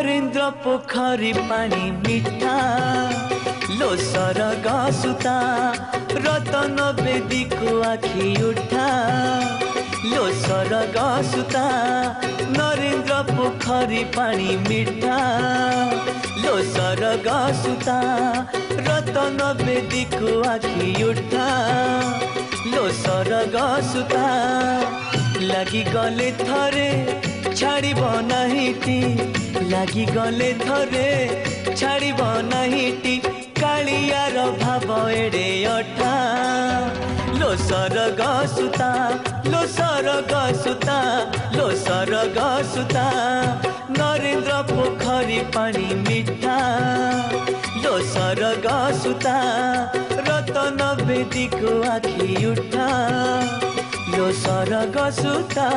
नरेन्द्र पोखरी पानी मिठा लो सरग सुता रतन बेदी को आखि उठा लो सरग सुता नरेन्द्र पोखरी पानी मिठा लो सरग सुता रतन बेदी को आखि उठा लो सरग सुता लगी गले थरे छाड़ब नाहीटी लगी गले थरे छाड़ब नाहीटी कालियार भाव एड़े अठा लो सरग सुता लो सरग सुता लो सरग सुता नरेन्द्र पोखरी पानी मिठा लो सरग सुता रतन बेदी को आखि उठा लो सरग सुता।